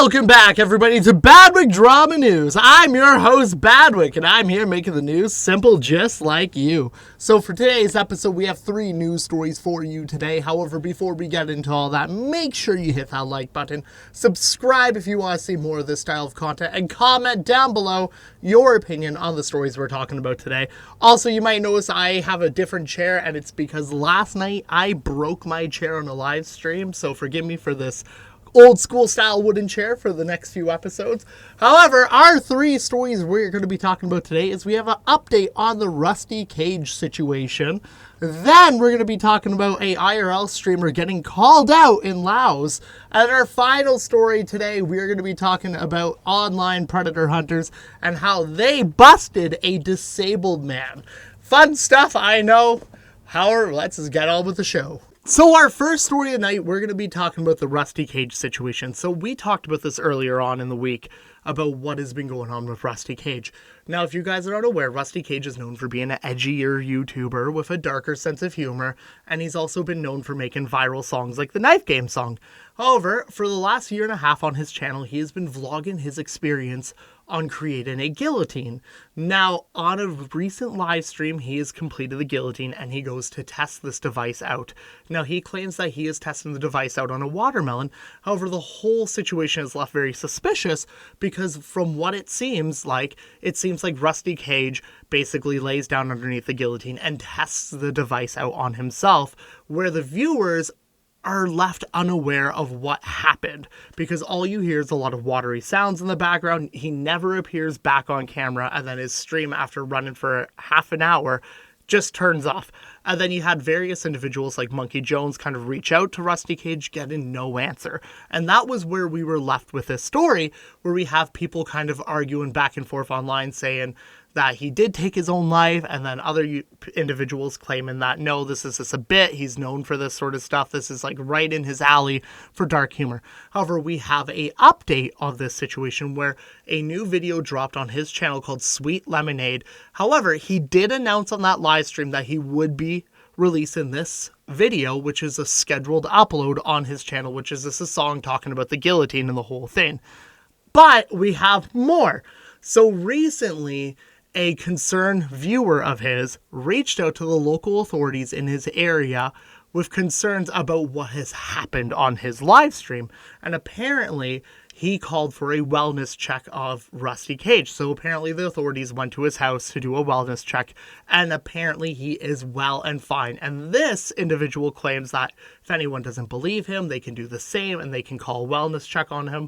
Welcome back, everybody, to Badwick Drama News. I'm your host, Badwick, and I'm here making the news simple just like you. So for today's episode, we have 3 news stories for you today. However, before we get into all that, make sure you hit that like button, subscribe if you want to see more of this style of content, and comment down below your opinion on the stories we're talking about today. Also, you might notice I have a different chair, and it's because last night I broke my chair on a live stream, so forgive me for this old school style wooden chair for the next few episodes. However, our 3 stories we're going to be talking about today is we have an update on the Rusty Cage situation. Then we're going to be talking about a IRL streamer getting called out in Laos. And our final story today, we're going to be talking about online predator hunters and how they busted a disabled man. Fun stuff, I know. However, let's just get on with the show. So our first story tonight, we're going to be talking about the Rusty Cage situation. So we talked about this earlier on in the week about what has been going on with Rusty Cage. Now, if you guys are unaware, Rusty Cage is known for being an edgier YouTuber with a darker sense of humor, and he's also been known for making viral songs like the Knife Game song. However, for the last year and a half on his channel, he has been vlogging his experience on creating a guillotine. Now, on a recent live stream, he has completed the guillotine and he goes to test this device out. Now, he claims that he is testing the device out on a watermelon. However, the whole situation is left very suspicious because from what it seems like Rusty Cage basically lays down underneath the guillotine and tests the device out on himself, where the viewers are left unaware of what happened because all you hear is a lot of watery sounds in the background. He never appears back on camera, and then his stream, after running for half an hour, just turns off. And then you had various individuals like Monkey Jones kind of reach out to Rusty Cage, getting no answer. And that was where we were left with this story, where we have people kind of arguing back and forth online saying that he did take his own life, and then other individuals claiming that, no, this is just a bit. He's known for this sort of stuff. This is like right in his alley for dark humor. However, we have a update of this situation where a new video dropped on his channel called Sweet Lemonade. However, he did announce on that live stream that he would be releasing this video, which is a scheduled upload on his channel, which is just a song talking about the guillotine and the whole thing. But we have more. So recently, a concerned viewer of his reached out to the local authorities in his area with concerns about what has happened on his live stream. And apparently, he called for a wellness check of Rusty Cage. So apparently the authorities went to his house to do a wellness check, and apparently he is well and fine. And this individual claims that if anyone doesn't believe him, they can do the same and they can call a wellness check on him.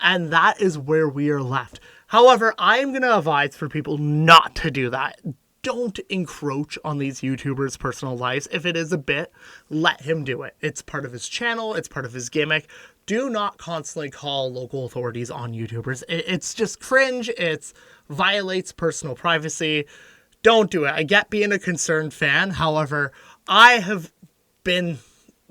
And that is where we are left. However, I am going to advise for people not to do that. Don't encroach on these YouTubers' personal lives. If it is a bit, let him do it. It's part of his channel. It's part of his gimmick. Do not constantly call local authorities on YouTubers. It's just cringe. It violates personal privacy. Don't do it. I get being a concerned fan. However, I have been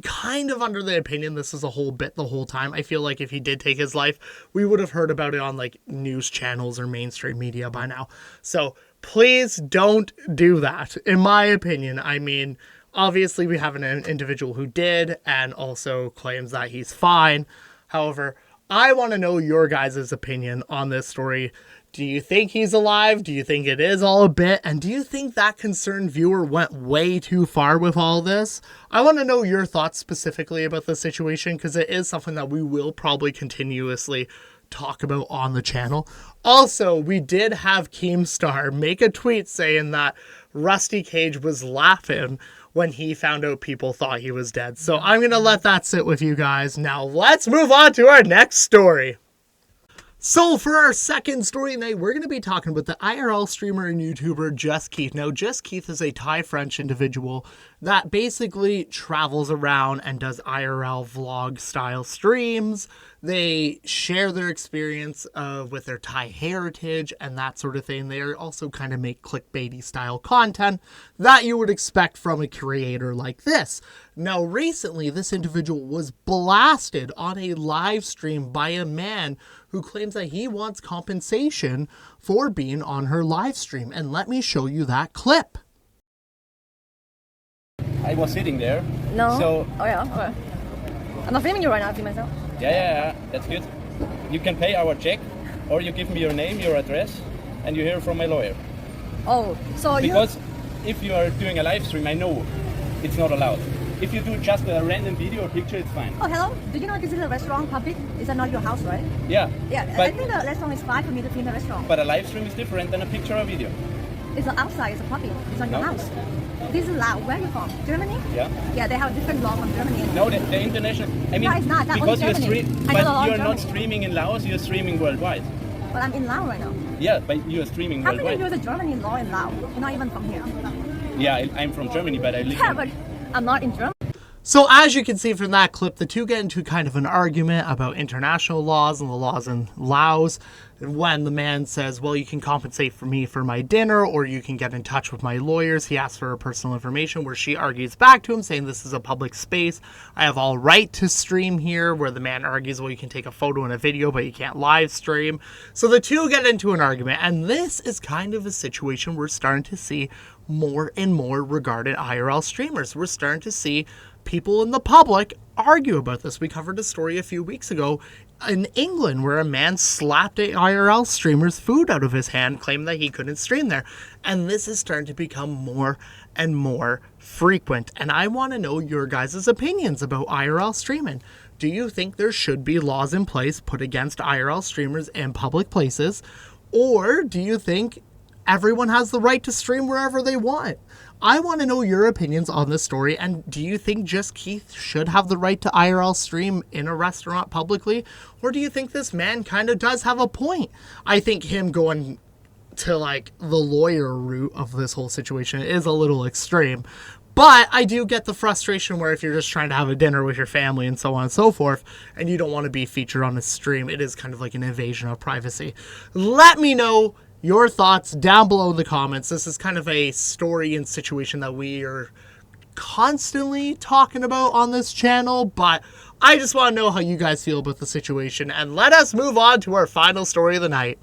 kind of under the opinion this is a whole bit the whole time. I feel like if he did take his life, we would have heard about it on like news channels or mainstream media by now. So please don't do that. In my opinion, I mean, obviously we have an individual who did and also claims that he's fine. However, I want to know your guys' opinion on this story. Do you think he's alive? Do you think it is all a bit? And do you think that concerned viewer went way too far with all this? I want to know your thoughts specifically about the situation because it is something that we will probably continuously talk about on the channel. Also, we did have Keemstar make a tweet saying that Rusty Cage was laughing when he found out people thought he was dead. So I'm going to let that sit with you guys. Now let's move on to our next story. So for our second story tonight, we're going to be talking about the IRL streamer and YouTuber JustKeth. Now, JustKeth is a Thai-French individual that basically travels around and does IRL vlog style streams. They share their experience with their Thai heritage and that sort of thing. They also kind of make clickbaity style content that you would expect from a creator like this. Now, recently, this individual was blasted on a live stream by a man who claims that he wants compensation for being on her live stream. And let me show you that clip. I was sitting there. No. So. Oh yeah. Okay. I'm not filming you right now. I film myself. Yeah. That's good. You can pay our check, or you give me your name, your address, and you hear from my lawyer. Oh, so Because if you are doing a live stream, I know it's not allowed. If you do just a random video or picture, it's fine. Oh, hello. Do you know this is a restaurant public? Is that not your house, right? Yeah. Yeah, But, I think the restaurant is fine for me to film the restaurant. but a live stream is different than a picture or video. It's outside, it's a public. It's not your No. house. This is loud. Where are you from? Germany? Yeah. Yeah, they have different law from Germany. No, the international. I mean, No, it's not. Not because only you're Germany. I know the law but in you're not Germany. streaming in Laos. You're streaming worldwide. But I'm in Laos right now. Yeah, but you're streaming How can you worldwide. use the Germany law in Laos? You're not even from here. Yeah, I'm from Germany, but I live. Yeah, in, but I'm not in Germany. So as you can see from that clip, the two get into kind of an argument about international laws and the laws in Laos. When the man says, well, you can compensate for me for my dinner, or you can get in touch with my lawyers. He asks for her personal information, where she argues back to him saying, this is a public space. I have all right to stream here, where the man argues, well, you can take a photo and a video, but you can't live stream. So the two get into an argument, and this is kind of a situation we're starting to see more and more regarding IRL streamers. We're starting to see people in the public argue about this. We covered a story a few weeks ago in England where a man slapped a IRL streamer's food out of his hand, claiming that he couldn't stream there. And this is starting to become more and more frequent. And I want to know your guys' opinions about IRL streaming. Do you think there should be laws in place put against IRL streamers in public places? Or do you think everyone has the right to stream wherever they want? I want to know your opinions on this story, and do you think JustKeth should have the right to IRL stream in a restaurant publicly? Or do you think this man kind of does have a point? I think him going to like the lawyer route of this whole situation is a little extreme. But I do get the frustration where if you're just trying to have a dinner with your family and so on and so forth, and you don't want to be featured on a stream, it is kind of like an invasion of privacy. Let me know your thoughts down below in the comments. This is kind of a story and situation that we are constantly talking about on this channel, but I just want to know how you guys feel about the situation, and let us move on to our final story of the night.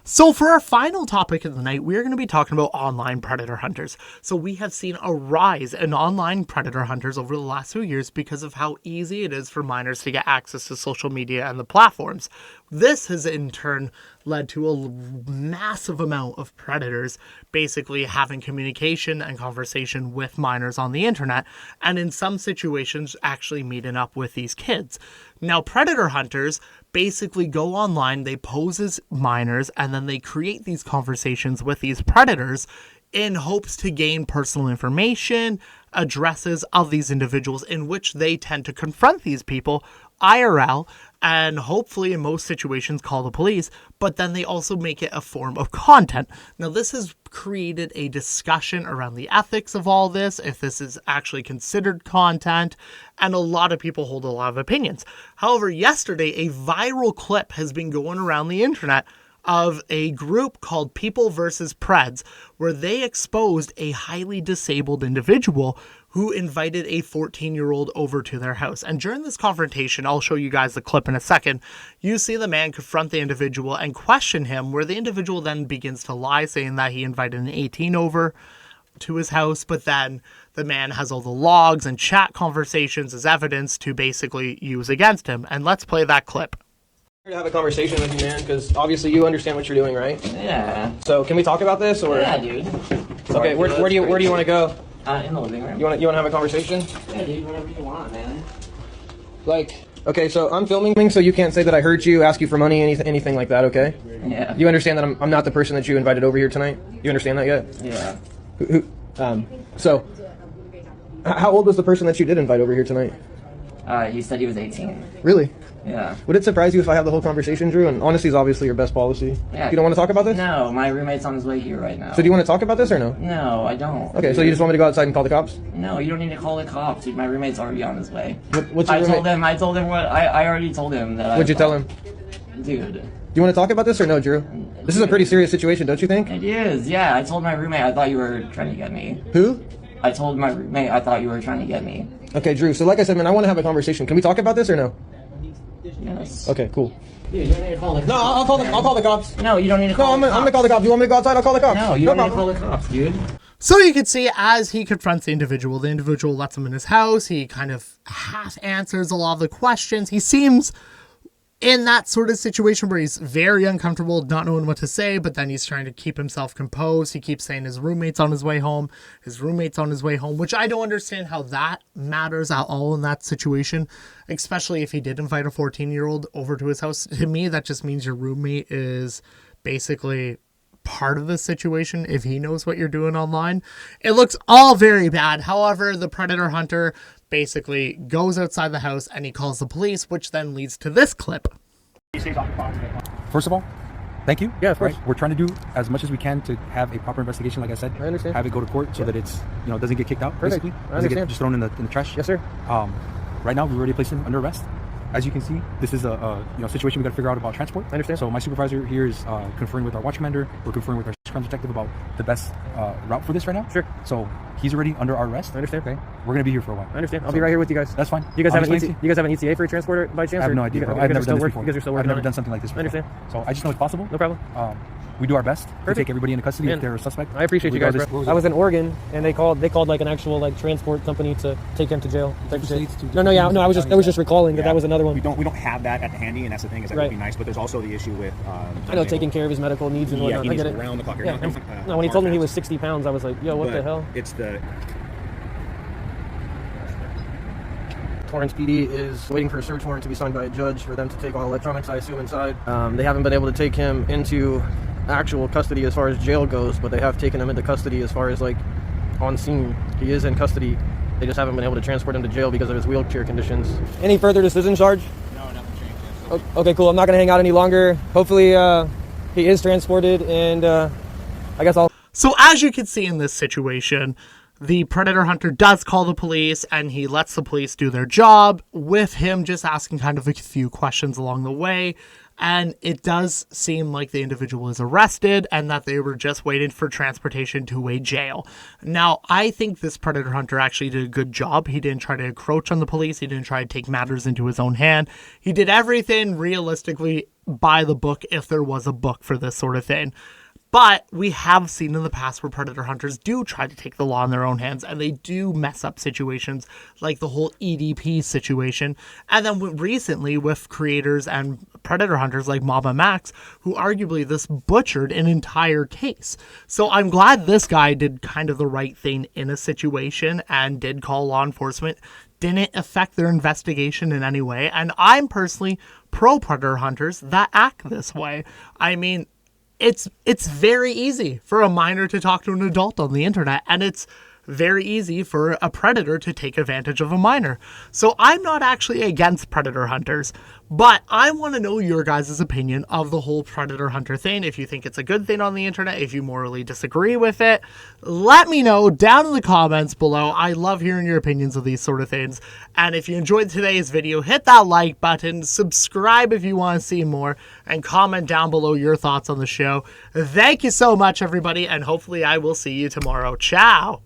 So for our final topic of the night, we're going to be talking about online predator hunters. So we have seen a rise in online predator hunters over the last few years because of how easy it is for minors to get access to social media and the platforms. This has in turn led to a massive amount of predators basically having communication and conversation with minors on the internet, and in some situations actually meeting up with these kids. Now, predator hunters basically go online, they pose as minors, and then they create these conversations with these predators in hopes to gain personal information, addresses of these individuals, in which they tend to confront these people IRL, and hopefully in most situations call the police, but then they also make it a form of content. Now, this has created a discussion around the ethics of all this, if this is actually considered content, and a lot of people hold a lot of opinions. However, yesterday, a viral clip has been going around the internet of a group called People vs. Preds, where they exposed a highly disabled individual who invited a 14-year-old over to their house. And during this confrontation, I'll show you guys the clip in a second, you see the man confront the individual and question him, where the individual then begins to lie, saying that he invited an 18 over to his house, but then the man has all the logs and chat conversations as evidence to basically use against him. And let's play that clip. To have a conversation with you, man, because obviously you understand what you're doing, right? Yeah. So can we talk about this, or? Yeah, dude. Okay, where do you want to go? In the living room. You want to have a conversation? Yeah, dude. Whatever you want, man. Okay, so I'm filming, so you can't say that I hurt you, ask you for money, anything like that, okay? Yeah. You understand that I'm not the person that you invited over here tonight? You understand that yet? Yeah. So, how old was the person that you did invite over here tonight? He said he was 18. Really? Yeah. Would it surprise you if I have the whole conversation, Drew? And honesty is obviously your best policy. Yeah. You don't want to talk about this? No, my roommate's on his way here right now. So do you want to talk about this or no? No, I don't. Okay, so you just want me to go outside and call the cops? No, you don't need to call the cops, dude. My roommate's already on his way. What's your roommate? I told him what, I already told him that What'd you tell him? Dude. Do you want to talk about this or no, Drew? This is a pretty serious situation, don't you think? It is, yeah. I told my roommate I thought you were trying to get me. Who? I told my roommate I thought you were trying to get me. Okay, Drew, so like I said, man, I want to have a conversation. Can we talk about this or no? Yes. Okay, cool. Dude, you don't need to call the cops. No, I'll call the cops. No, you don't need to call No, I'm gonna call the cops. You want me to go outside? I'll call the cops. No, you don't need to call the cops, dude. So you can see as he confronts the individual lets him in his house. He kind of half answers a lot of the questions. He seems in that sort of situation where he's very uncomfortable, not knowing what to say, but then he's trying to keep himself composed. He keeps saying his roommate's on his way home, which I don't understand how that matters at all in that situation, especially if he did invite a 14-year-old over to his house. To me, that just means your roommate is basically part of the situation if he knows what you're doing online. It looks all very bad. However, the predator hunter basically goes outside the house and he calls the police, which then leads to this clip. First of all, thank you. Yeah, of course. We're trying to do as much as we can to have a proper investigation. Like I said, I understand. Have it go to court so that it's doesn't get kicked out. Perfect. Basically, I doesn't understand. get just thrown in the trash. Yes, sir. Right now, we've already placed him under arrest. As you can see, this is a situation we got to figure out about transport. I understand. So my supervisor here is conferring with our watch commander. We're conferring with our crime detective about the best route for this right now. Sure. So he's already under our arrest. I understand. Okay. We're gonna be here for a while. I understand. I'll be right here with you guys. That's fine. You guys I'll have an explain to you. you guys have an ETA for a transporter by chance? I have or no idea, you bro. guys I've never still done this work- before. You guys are still working I've never on it? done something like this before. I understand. So I just know it's possible. No problem. We do our best to Perfect. take everybody into custody Man, if they're a suspect. I appreciate you guys, regardless- bro. I was in Oregon, and they called like an actual like transport company to take him to jail. Type of shit. No, I was just recalling that was another one. We don't have that at the handy, and that's the thing is that would be nice. But there's also the issue with I know taking care of his medical needs and whatnot. he I needs get it. around the clock. Yeah. No, when he told me he was 60 pounds, I was like, yo, what the hell? It's the Torrance PD is waiting for a search warrant to be signed by a judge for them to take all electronics, I assume, inside. They haven't been able to take him into actual custody as far as jail goes, but they have taken him into custody as far as like on scene. He is in custody. They just haven't been able to transport him to jail because of his wheelchair conditions. Any further decision, Sarge? no, nothing changes. Okay, cool. I'm not gonna hang out any longer. Hopefully, he is transported, and I guess I'll. So as you can see in this situation, the predator hunter does call the police and he lets the police do their job with him just asking kind of a few questions along the way. And it does seem like the individual is arrested and that they were just waiting for transportation to a jail. Now, I think this predator hunter actually did a good job. He didn't try to encroach on the police. He didn't try to take matters into his own hand. He did everything realistically by the book if there was a book for this sort of thing. But we have seen in the past where predator hunters do try to take the law in their own hands and they do mess up situations like the whole EDP situation. And then recently with creators and predator hunters like Mama Max, who arguably this butchered an entire case. So I'm glad this guy did kind of the right thing in a situation and did call law enforcement. Didn't affect their investigation in any way. And I'm personally pro predator hunters that act this way. I mean, it's very easy for a minor to talk to an adult on the internet, and it's very easy for a predator to take advantage of a minor. So I'm not actually against predator hunters, but I want to know your guys' opinion of the whole predator hunter thing. If you think it's a good thing on the internet, if you morally disagree with it, let me know down in the comments below. I love hearing your opinions of these sort of things. And if you enjoyed today's video, hit that like button, subscribe if you want to see more, and comment down below your thoughts on the show. Thank you so much, everybody, and hopefully I will see you tomorrow. Ciao!